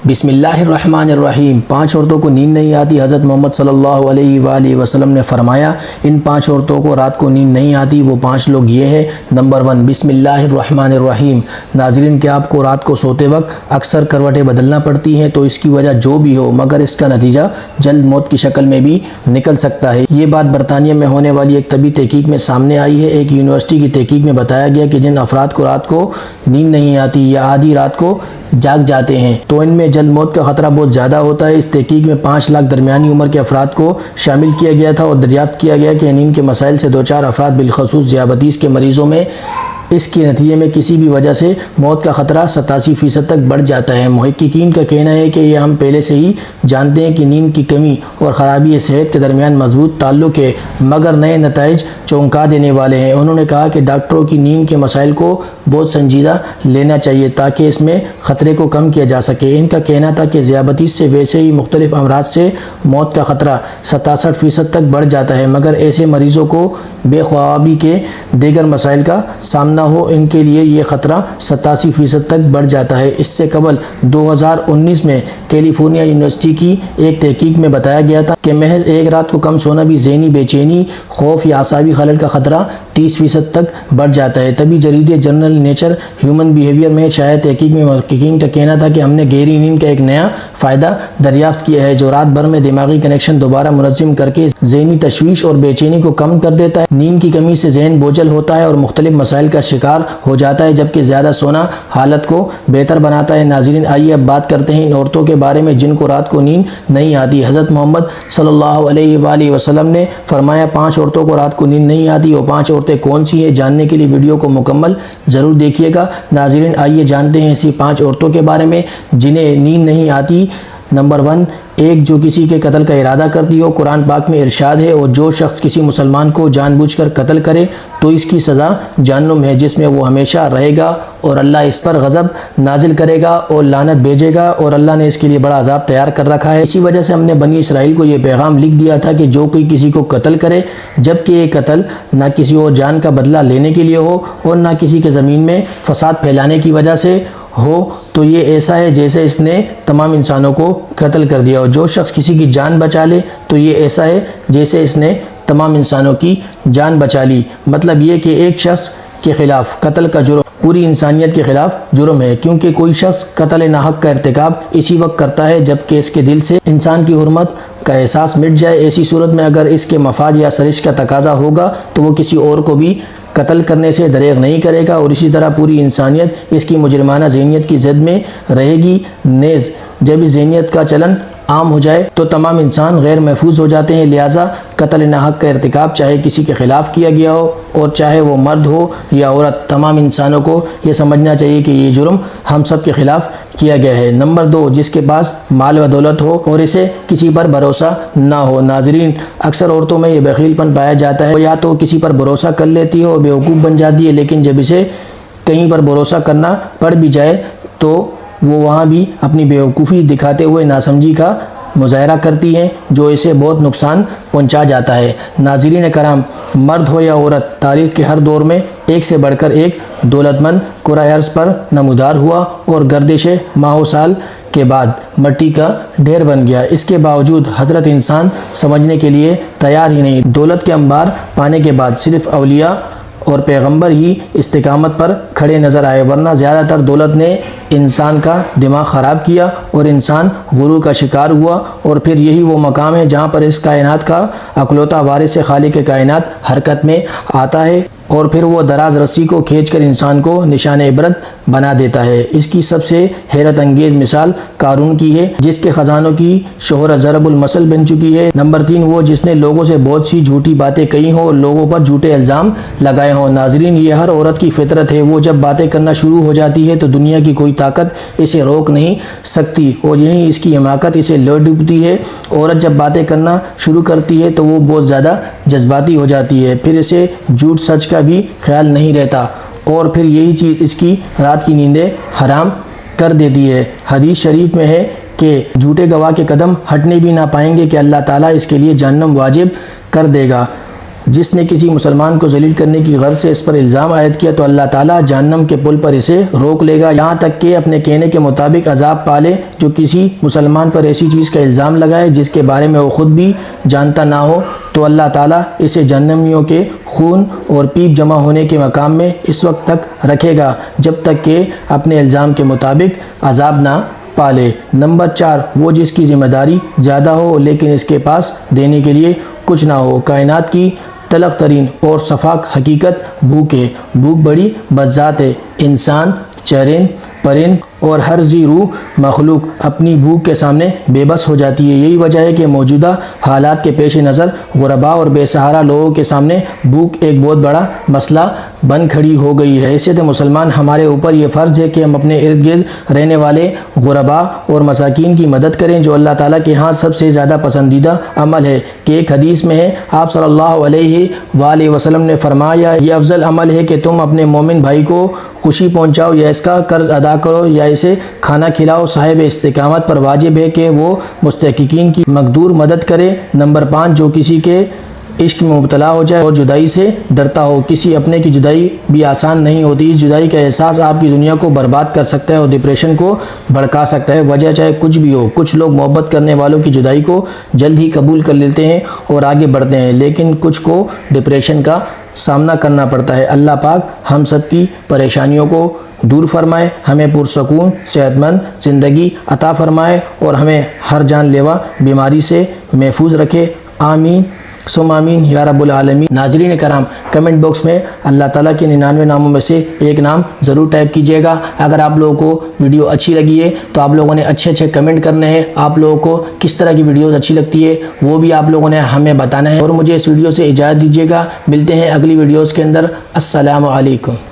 بسم اللہ الرحمن الرحیم۔ 5 عورتوں کو نیند نہیں آتی۔ حضرت محمد صلی اللہ علیہ وآلہ وسلم نے فرمایا ان 5 عورتوں کو رات کو نیند نہیں آتی، وہ 5 لوگ یہ ہیں۔ نمبر 1، بسم اللہ الرحمن الرحیم۔ ناظرین، کہ آپ کو رات کو سوتے وقت اکثر کروٹیں بدلنا پڑتی ہیں تو اس کی وجہ جو بھی ہو، مگر اس کا نتیجہ جلد موت کی شکل میں بھی نکل سکتا ہے۔ یہ بات برطانیہ میں ہونے والی ایک طبی تحقیق میں سامنے آئی ہے۔ ایک یونیورسٹی کی تحقیق میں بتایا گیا کہ جن افراد کو رات کو نیند نہیں آتی یا آدھی رات کو جاگ جاتے ہیں تو ان میں جلد موت کا خطرہ بہت زیادہ ہوتا ہے۔ اس تحقیق میں 5 لاکھ درمیانی عمر کے افراد کو شامل کیا گیا تھا اور دریافت کیا گیا کہ نیند کے مسائل سے 2-4 افراد، بالخصوص ذیابیطس کے مریضوں میں اس کے نتیجے میں کسی بھی وجہ سے موت کا خطرہ 87% تک بڑھ جاتا ہے۔ محققین کا کہنا ہے کہ یہ ہم پہلے سے ہی جانتے ہیں کہ نیند کی کمی اور خرابی صحت کے درمیان مضبوط تعلق ہے، مگر نئے نتائج چونکا دینے والے ہیں۔ انہوں نے کہا کہ ڈاکٹروں کی نیند کے مسائل کو بہت سنجیدہ لینا چاہیے تاکہ اس میں خطرے کو کم کیا جا سکے۔ ان کا کہنا تھا کہ ذیابیطس سے ویسے ہی مختلف امراض سے موت کا خطرہ 67% تک بڑھ جاتا ہے، مگر ایسے مریضوں کو بے خوابی کے دیگر مسائل کا سامنا ہو، ان کے لیے یہ خطرہ 87% تک بڑھ جاتا ہے۔ اس سے قبل 2019 میں کیلیفورنیا یونیورسٹی کی ایک تحقیق میں بتایا گیا تھا کہ محض ایک رات کو کم سونا بھی ذہنی بے چینی، خوف یا اعصابی خلل کا خطرہ 30% تک بڑھ جاتا ہے۔ طبی جریدے جرنل نیچر ہیومن بیہیویئر میں شائع تحقیق میں محققین کا کہنا تھا کہ ہم نے گہری نیند کا ایک نیا فائدہ دریافت کیا ہے جو رات بھر میں دماغی کنیکشن دوبارہ منظم کر کے ذہنی تشویش اور بے چینی کو کم کر دیتا ہے۔ نیند کی کمی سے ذہن بوجھل ہوتا ہے اور مختلف مسائل کا شکار ہو جاتا ہے، جبکہ زیادہ سونا حالت کو بہتر بناتا ہے۔ ناظرین، آئیے اب بات کرتے ہیں ان عورتوں کے بارے میں جن کو رات کو نیند نہیں آتی۔ حضرت محمد صلی اللہ علیہ وآلہ وسلم نے فرمایا 5 عورتوں کو رات کو نیند نہیں آتی۔ وہ 5 عورتیں کون سی ہیں؟ جاننے کے لیے ویڈیو کو مکمل ضرور دیکھیے گا۔ ناظرین، آئیے جانتے ہیں ایسی 5 عورتوں کے بارے میں جنہیں نیند نہیں آتی۔ نمبر 1، ایک جو کسی کے قتل کا ارادہ کرتی ہو۔ قرآن پاک میں ارشاد ہے، اور جو شخص کسی مسلمان کو جان بوجھ کر قتل کرے تو اس کی سزا جہنم ہے، جس میں وہ ہمیشہ رہے گا اور اللہ اس پر غضب نازل کرے گا اور لعنت بھیجے گا، اور اللہ نے اس کے لیے بڑا عذاب تیار کر رکھا ہے۔ اسی وجہ سے ہم نے بنی اسرائیل کو یہ پیغام لکھ دیا تھا کہ جو کوئی کسی کو قتل کرے، جبکہ یہ قتل نہ کسی اور جان کا بدلہ لینے کے لیے ہو اور نہ کسی کے زمین میں فساد پھیلانے کی وجہ سے ہو، تو یہ ایسا ہے جیسے اس نے تمام انسانوں کو قتل کر دیا، اور جو شخص کسی کی جان بچا لے تو یہ ایسا ہے جیسے اس نے تمام انسانوں کی جان بچا لی۔ مطلب یہ کہ ایک شخص کے خلاف قتل کا جرم پوری انسانیت کے خلاف جرم ہے، کیونکہ کوئی شخص قتل ناحق کا ارتکاب اسی وقت کرتا ہے جبکہ اس کے دل سے انسان کی حرمت کا احساس مٹ جائے۔ ایسی صورت میں اگر اس کے مفاد یا سرشت کا تقاضا ہوگا تو وہ کسی اور کو بھی قتل کرنے سے دریغ نہیں کرے گا، اور اسی طرح پوری انسانیت اس کی مجرمانہ ذہنیت کی زد میں رہے گی۔ نیز جب اس ذہنیت کا چلن عام ہو جائے تو تمام انسان غیر محفوظ ہو جاتے ہیں۔ لہٰذا قتل ناحق کا ارتکاب چاہے کسی کے خلاف کیا گیا ہو اور چاہے وہ مرد ہو یا عورت، تمام انسانوں کو یہ سمجھنا چاہیے کہ یہ جرم ہم سب کے خلاف کیا گیا ہے۔ نمبر 2، جس کے پاس مال و دولت ہو اور اسے کسی پر بھروسہ نہ ہو۔ ناظرین، اکثر عورتوں میں یہ بخیل پن پایا جاتا ہے، یا تو کسی پر بھروسہ کر لیتی ہے اور بیوقوف بن جاتی ہے، لیکن جب اسے کہیں پر بھروسہ کرنا پڑ بھی جائے تو وہ وہاں بھی اپنی بیوقوفی دکھاتے ہوئے ناسمجھی کا مظاہرہ کرتی ہیں جو اسے بہت نقصان پہنچا جاتا ہے۔ ناظرین کرام، مرد ہو یا عورت، تاریخ کے ہر دور میں ایک سے بڑھ کر ایک دولت مند کرۂ ارض پر نمودار ہوا اور گردش ماہ و سال کے بعد مٹی کا ڈھیر بن گیا۔ اس کے باوجود حضرت انسان سمجھنے کے لیے تیار ہی نہیں۔ دولت کے انبار پانے کے بعد صرف اولیاء اور پیغمبر ہی استقامت پر کھڑے نظر آئے، ورنہ زیادہ تر دولت نے انسان کا دماغ خراب کیا اور انسان غرور کا شکار ہوا، اور پھر یہی وہ مقام ہے جہاں پر اس کائنات کا اکلوتا وارث خالق کائنات حرکت میں آتا ہے، اور پھر وہ دراز رسی کو کھینچ کر انسان کو نشان عبرت بنا دیتا ہے۔ اس کی سب سے حیرت انگیز مثال قارون کی ہے، جس کے خزانوں کی شہرت ضرب المثل بن چکی ہے۔ نمبر 3، وہ جس نے لوگوں سے بہت سی جھوٹی باتیں کہی ہوں اور لوگوں پر جھوٹے الزام لگائے ہوں۔ ناظرین، یہ ہر عورت کی فطرت ہے، وہ جب باتیں کرنا شروع ہو جاتی ہے تو دنیا کی کوئی طاقت اسے روک نہیں سکتی، اور یہی اس کی حماقت اسے لے ڈوبتی ہے۔ عورت جب باتیں کرنا شروع کرتی ہے تو وہ بہت زیادہ جذباتی ہو جاتی ہے، پھر اسے جھوٹ سچ کا بھی خیال نہیں رہتا، اور پھر یہی چیز اس کی رات کی نیندیں حرام کر دیتی ہے۔ حدیث شریف میں ہے کہ جھوٹے گواہ کے قدم ہٹنے بھی نہ پائیں گے کہ اللہ تعالیٰ اس کے لیے جہنم واجب کر دے گا۔ جس نے کسی مسلمان کو ذلیل کرنے کی غرض سے اس پر الزام عائد کیا تو اللہ تعالیٰ جہنم کے پل پر اسے روک لے گا یہاں تک کہ اپنے کہنے کے مطابق عذاب پالے۔ جو کسی مسلمان پر ایسی چیز کا الزام لگائے جس کے بارے میں وہ خود بھی جانتا نہ ہو تو اللہ تعالیٰ اسے جہنمیوں کے خون اور پیپ جمع ہونے کے مقام میں اس وقت تک رکھے گا جب تک کہ اپنے الزام کے مطابق عذاب نہ پالے۔ نمبر 4، وہ جس کی ذمہ داری زیادہ ہو لیکن اس کے پاس دینے کے لیے کچھ نہ ہو۔ کائنات کی تلخ ترین اور شفاق حقیقت بھوک ہے۔ بھوک بڑی بدذات ہے۔ انسان، چرند، پرند اور ہر ذی روح مخلوق اپنی بھوک کے سامنے بے بس ہو جاتی ہے۔ یہی وجہ ہے کہ موجودہ حالات کے پیش نظر غرباء اور بے سہارا لوگوں کے سامنے بھوک ایک بہت بڑا مسئلہ بن کھڑی ہو گئی ہے۔ حیثیت مسلمان ہمارے اوپر یہ فرض ہے کہ ہم اپنے ارد گرد رہنے والے غرباء اور مساکین کی مدد کریں جو اللہ تعالیٰ کے ہاں سب سے زیادہ پسندیدہ عمل ہے کہ ایک حدیث میں ہے آپ صلی اللہ علیہ وآلہ وسلم نے فرمایا یہ افضل عمل ہے کہ تم اپنے مومن بھائی کو خوشی پہنچاؤ یا اس کا قرض ادا کرو یا اسے کھانا کھلاؤ۔ صاحب استقامت پر واجب ہے کہ وہ مستحقین کی مقدور مدد کرے۔ نمبر 5، جو کسی کے عشق میں مبتلا ہو جائے اور جدائی سے ڈرتا ہو۔ کسی اپنے کی جدائی بھی آسان نہیں ہوتی۔ اس جدائی کا احساس آپ کی دنیا کو برباد کر سکتا ہے اور ڈپریشن کو بھڑکا سکتا ہے، وجہ چاہے کچھ بھی ہو۔ کچھ لوگ محبت کرنے والوں کی جدائی کو جلد ہی قبول کر لیتے ہیں اور آگے بڑھتے ہیں لیکن کچھ کو ڈپریشن کا سامنا کرنا پڑتا ہے۔ اللہ پاک ہم سب کی پریشانیوں کو دور فرمائے، ہمیں پرسکون صحت مند زندگی عطا فرمائے اور ہمیں ہر جان لیوا بیماری سے محفوظ رکھے۔ آمین ثم آمین یا رب العالمین۔ ناظرین کرام، کمنٹ باکس میں اللہ تعالیٰ کے 99 ناموں میں سے ایک نام ضرور ٹائپ کیجیے گا۔ اگر آپ لوگوں کو ویڈیو اچھی لگی ہے تو آپ لوگوں نے اچھے کمنٹ کرنے ہیں۔ آپ لوگوں کو کس طرح کی ویڈیوز اچھی لگتی ہے وہ بھی آپ لوگوں نے ہمیں بتانا ہے اور مجھے اس ویڈیو سے اجازت دیجیے گا۔ ملتے ہیں اگلی ویڈیوز کے اندر۔ السلام علیکم۔